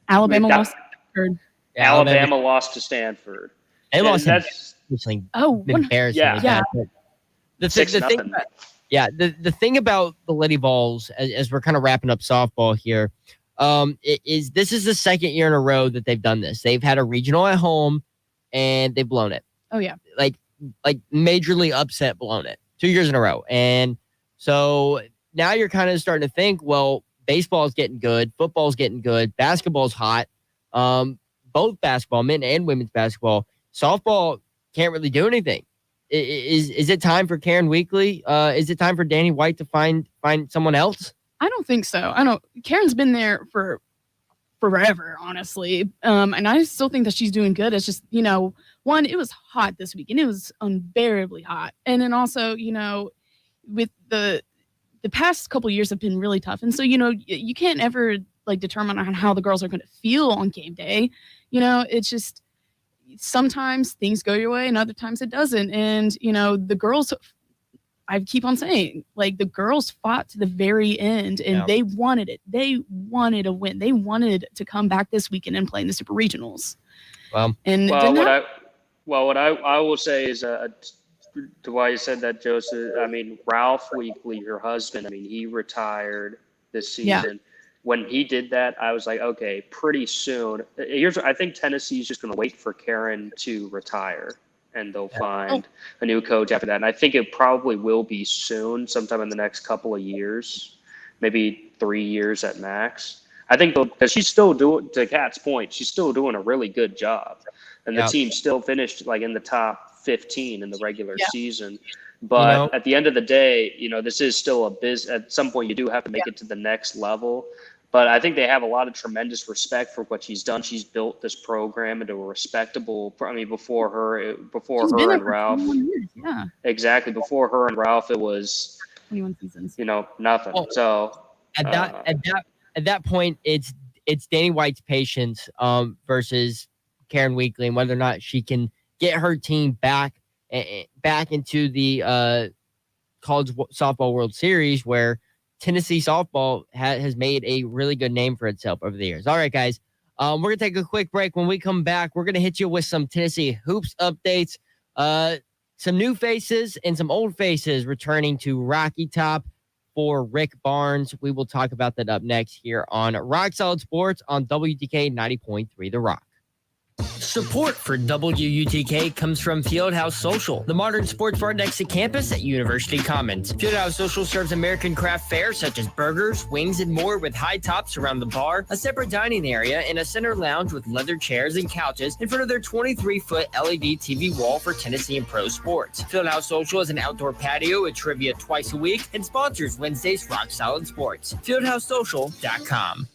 Speaker 6: Alabama lost to Stanford.
Speaker 8: Alabama lost to Stanford.
Speaker 2: They lost.
Speaker 8: That's
Speaker 2: embarrassing.
Speaker 6: Yeah.
Speaker 2: The thing about the Lady Vols, as we're kind of wrapping up softball here, this is the second year in a row that they've done this. They've had a regional at home, and they've blown it.
Speaker 6: Oh yeah,
Speaker 2: like majorly upset, blown it 2 years in a row. And so now you're kind of starting to think, well, baseball's getting good, football's getting good, basketball's hot. Both basketball, men and women's basketball. Softball can't really do anything. Is it time for Karen Weekly? Is it time for Danny White to find someone else?
Speaker 6: I don't think so. Karen's been there for forever, honestly. And I still think that she's doing good. It's just, you know, one, it was hot this week, and it was unbearably hot. And then also, you know, with the past couple of years have been really tough. And so, you know, you can't ever like determine on how the girls are going to feel on game day. You know, it's just sometimes things go your way and other times it doesn't. And, you know, the girls, I keep on saying, like, the girls fought to the very end, and they wanted it. They wanted a win. They wanted to come back this weekend and play in the Super Regionals. And
Speaker 8: what I will say is, to why you said that, Joseph, I mean, Ralph Weekly, your husband, I mean, he retired this season.
Speaker 6: Yeah.
Speaker 8: When he did that, I was like, okay, pretty soon. I think Tennessee's just going to wait for Karen to retire, and they'll find a new coach after that. And I think it probably will be soon, sometime in the next couple of years, maybe 3 years at max. I think because she's still doing, to Kat's point, she's still doing a really good job. And the team still finished like in the top 15 in the regular season. But
Speaker 2: You know,
Speaker 8: at the end of the day, you know, this is still a at some point you do have to make it to the next level. But I think they have a lot of tremendous respect for what she's done. She's built this program into a respectable. I mean, before her and Ralph, exactly. Before her and Ralph, it was
Speaker 6: 21 seasons.
Speaker 8: You know, nothing.
Speaker 2: Well,
Speaker 8: So
Speaker 2: at that point, it's Danny White's patience versus Karen Weekly, and whether or not she can get her team back into the college softball World Series, where Tennessee softball has made a really good name for itself over the years. All right, guys, we're going to take a quick break. When we come back, we're going to hit you with some Tennessee hoops updates, some new faces and some old faces returning to Rocky Top for Rick Barnes. We will talk about that up next here on Rock Solid Sports on WTK 90.3 The Rock.
Speaker 9: Support for WUTK comes from Fieldhouse Social, the modern sports bar next to campus at University Commons. Fieldhouse Social serves American craft fare such as burgers, wings, and more with high tops around the bar, a separate dining area, and a center lounge with leather chairs and couches in front of their 23-foot LED TV wall for Tennessee and pro sports. Fieldhouse Social is an outdoor patio with trivia twice a week and sponsors Wednesday's Rock Solid Sports. FieldhouseSocial.com.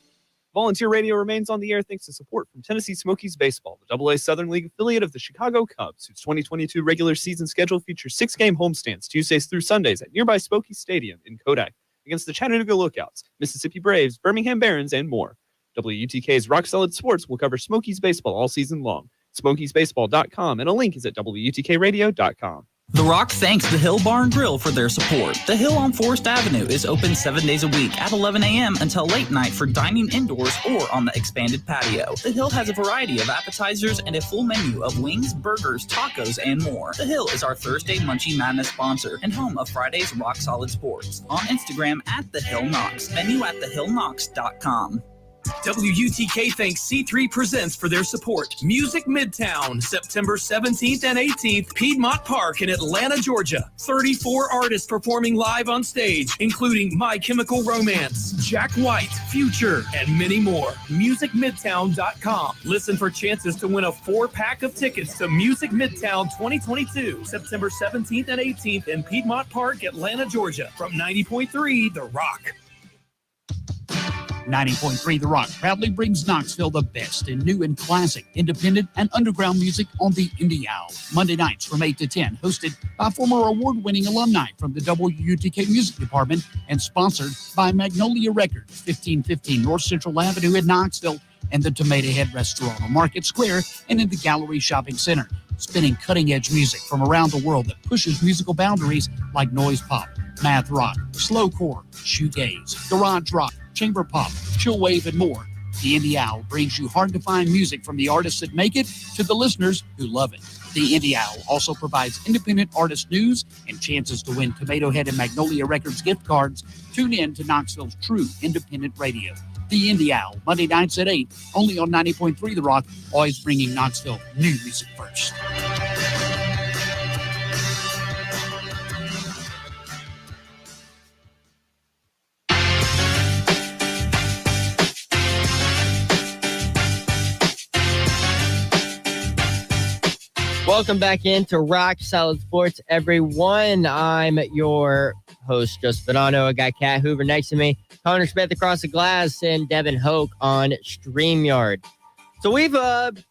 Speaker 10: Volunteer Radio remains on the air thanks to support from Tennessee Smokies Baseball, the AA Southern League affiliate of the Chicago Cubs, whose 2022 regular season schedule features 6-game homestands Tuesdays through Sundays at nearby Smokies Stadium in Kodak against the Chattanooga Lookouts, Mississippi Braves, Birmingham Barons, and more. WUTK's Rock Solid Sports will cover Smokies Baseball all season long. SmokiesBaseball.com, and a link is at WUTKRadio.com.
Speaker 12: The Rock thanks the Hill Bar and Grill for their support. The Hill on Forest Avenue is open 7 days a week at 11 a.m. until late night for dining indoors or on the expanded patio. The Hill has a variety of appetizers and a full menu of wings, burgers, tacos, and more. The Hill is our Thursday Munchie Madness sponsor and home of Friday's Rock Solid Sports. On Instagram at The Hill Knox. Menu at thehillknox.com.
Speaker 1: WUTK thanks C3 Presents for their support. Music Midtown, September 17th and 18th, Piedmont Park in Atlanta, Georgia. 34 artists performing live on stage, including My Chemical Romance, Jack White, Future, and many more. MusicMidtown.com. Listen for chances to win a 4-pack of tickets to Music Midtown 2022, September 17th and 18th in Piedmont Park, Atlanta, Georgia. From 90.3 The Rock.
Speaker 11: 90.3 The Rock proudly brings Knoxville the best in new and classic, independent, and underground music on the Indie Hour. Monday nights from 8 to 10, hosted by former award-winning alumni from the WUTK Music Department and sponsored by Magnolia Records, 1515 North Central Avenue in Knoxville, and the Tomato Head Restaurant on Market Square and in the Gallery Shopping Center. Spinning cutting-edge music from around the world that pushes musical boundaries like noise pop, math rock, slowcore, shoegaze, garage rock, chamber pop, chillwave, and more. The Indie Owl brings you hard-to-find music from the artists that make it to the listeners who love it. The Indie Owl also provides independent artist news and chances to win Tomato Head and Magnolia Records gift cards. Tune in to Knoxville's true independent radio. The Indie Owl, Monday nights at 8, only on 90.3 The Rock, always bringing Knoxville new music first.
Speaker 2: Welcome back into Rock Solid Sports, everyone. I'm your host, Joseph Bonanno. I got Kat Hoover next to me, Connor Smith across the glass, and Devin Hoke on StreamYard. So we've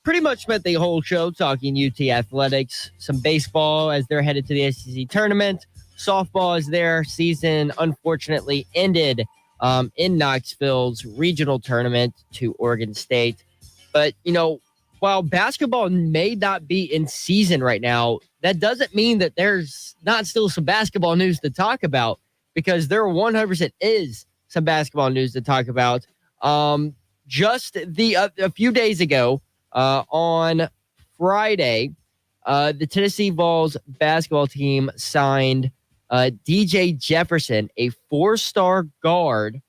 Speaker 2: pretty much spent the whole show talking UT athletics, some baseball as they're headed to the SEC tournament. Softball as their season unfortunately ended in Knoxville's regional tournament to Oregon State. But, you know, while basketball may not be in season right now, that doesn't mean that there's not still some basketball news to talk about, because there 100% is some basketball news to talk about. Just a few days ago, on Friday, the Tennessee Vols basketball team signed DJ Jefferson, a 4-star guard,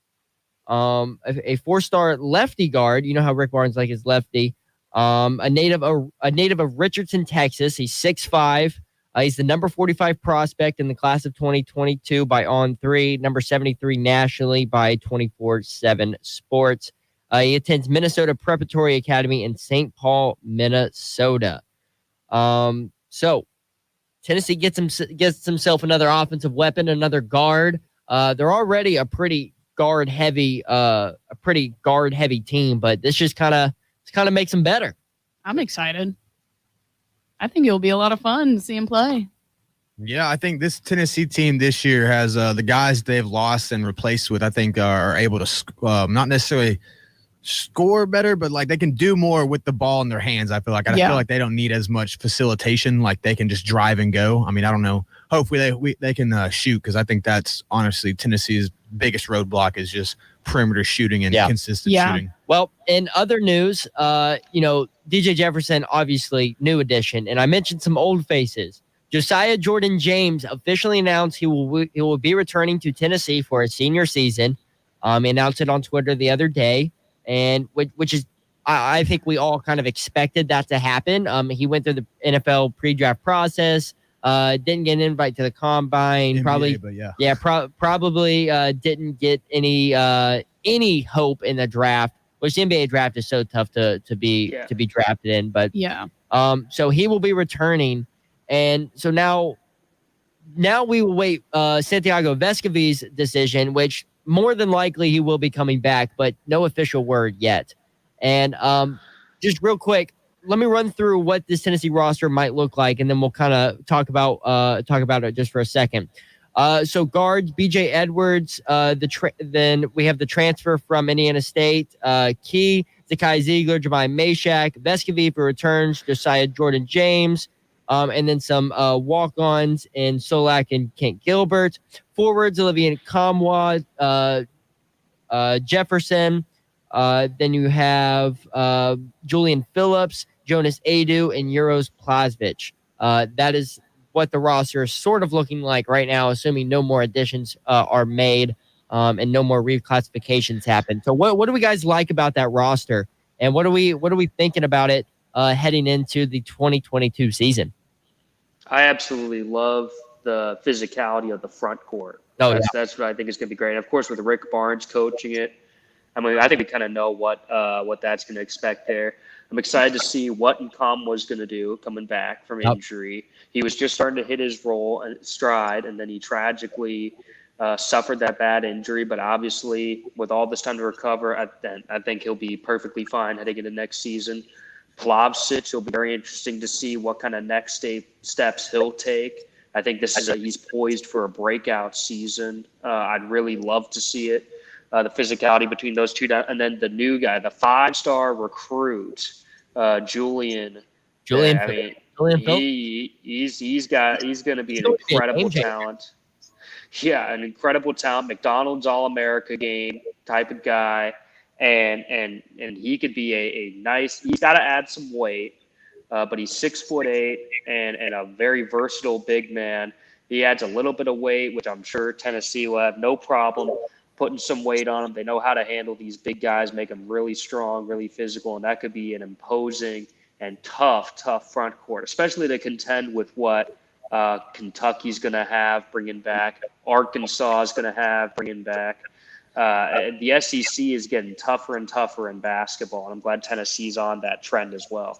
Speaker 2: a 4-star lefty guard. You know how Rick Barnes like his lefty. A native of Richardson, Texas. He's 6'5". He's the number 45 prospect in the class of 2022 by On3, number 73 nationally by 24/7 Sports. He attends Minnesota Preparatory Academy in St. Paul, Minnesota. So Tennessee gets himself another offensive weapon, another guard. They're already a pretty guard heavy team, but this just kind of makes them better.
Speaker 6: I'm excited. I think it'll be a lot of fun to see him play.
Speaker 7: Yeah, I think this Tennessee team this year has the guys they've lost and replaced with, I think, are able to not necessarily score better, but like they can do more with the ball in their hands. I feel like feel like they don't need as much facilitation. Like they can just drive and go. I mean, I don't know. Hopefully they can shoot, because I think that's honestly Tennessee's biggest roadblock is just perimeter shooting and consistent shooting.
Speaker 2: Well, in other news, DJ Jefferson, obviously new addition, and I mentioned some old faces. Josiah Jordan James officially announced he will be returning to Tennessee for his senior season. He announced it on Twitter the other day, and which is, I think we all kind of expected that to happen. He went through the NFL pre-draft process, didn't get an invite to the combine, NBA, probably didn't get any hope in the draft, which the NBA draft is so tough to be drafted in. But so he will be returning, and so now we will wait Santiago Vescovi's decision, which more than likely he will be coming back, but no official word yet. And just real quick, let me run through what this Tennessee roster might look like, and then we'll kind of talk about it just for a second. So guards, B.J. Edwards. Then we have the transfer from Indiana State, Key, Zakai Ziegler, Jemai Meshack, Vescovi for returns, Josiah Jordan James, and then some walk-ons in Solak and Kent Gilbert. Forwards, Olivia Kamwa, Jefferson. Then you have Julian Phillips, Jonas Adu, and Euros Plazvich. That is what the roster is sort of looking like right now, assuming no more additions are made. and no more reclassifications happen. So what do we guys like about that roster, and what are we thinking about it heading into the 2022 season?
Speaker 8: I absolutely love the physicality of the front court. That's what I think is going to be great. And of course, with Rick Barnes coaching it, I mean, I think we kind of know what that's going to expect there. I'm excited to see what Incom was going to do coming back from injury. He was just starting to hit his role and stride, and then he tragically suffered that bad injury. But obviously, with all this time to recover, I think he'll be perfectly fine heading into next season. Plavsic, it'll be very interesting to see what kind of next steps he'll take. I think he's poised for a breakout season. I'd really love to see it. The physicality between those two, and then the new guy, the 5-star recruit, Julian. I mean, he's going to be an incredible talent. Yeah, an incredible talent, McDonald's All-America game type of guy, and he could be a nice. He's got to add some weight, but he's 6'8" and a very versatile big man. He adds a little bit of weight, which I'm sure Tennessee will have no problem putting some weight on them. They know how to handle these big guys, make them really strong, really physical, and that could be an imposing and tough front court, especially to contend with what Kentucky's going to have bringing back, Arkansas is going to have bringing back. The SEC is getting tougher and tougher in basketball, and I'm glad Tennessee's on that trend as well.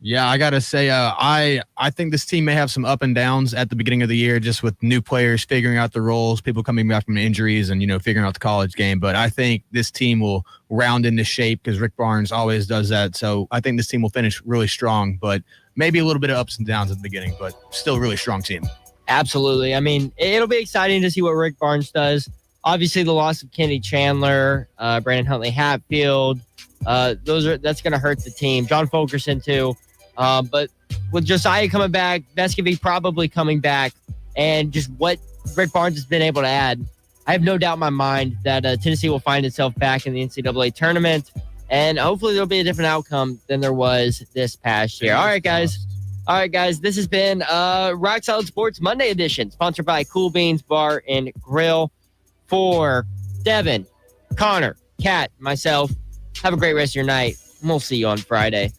Speaker 7: Yeah, I got to say, I think this team may have some up and downs at the beginning of the year, just with new players figuring out the roles, people coming back from injuries and, figuring out the college game. But I think this team will round into shape because Rick Barnes always does that. So I think this team will finish really strong, but maybe a little bit of ups and downs at the beginning, but still a really strong team.
Speaker 2: Absolutely. I mean, it'll be exciting to see what Rick Barnes does. Obviously, the loss of Kenny Chandler, Brandon Huntley Hatfield, that's going to hurt the team. John Fulkerson, too. But with Josiah coming back, Vescovy probably coming back, and just what Rick Barnes has been able to add, I have no doubt in my mind that Tennessee will find itself back in the NCAA tournament, and hopefully there'll be a different outcome than there was this past year. All right, guys. This has been Rock Solid Sports Monday edition, sponsored by Cool Beans Bar and Grill. For Devin, Connor, Kat, myself, have a great rest of your night, and we'll see you on Friday.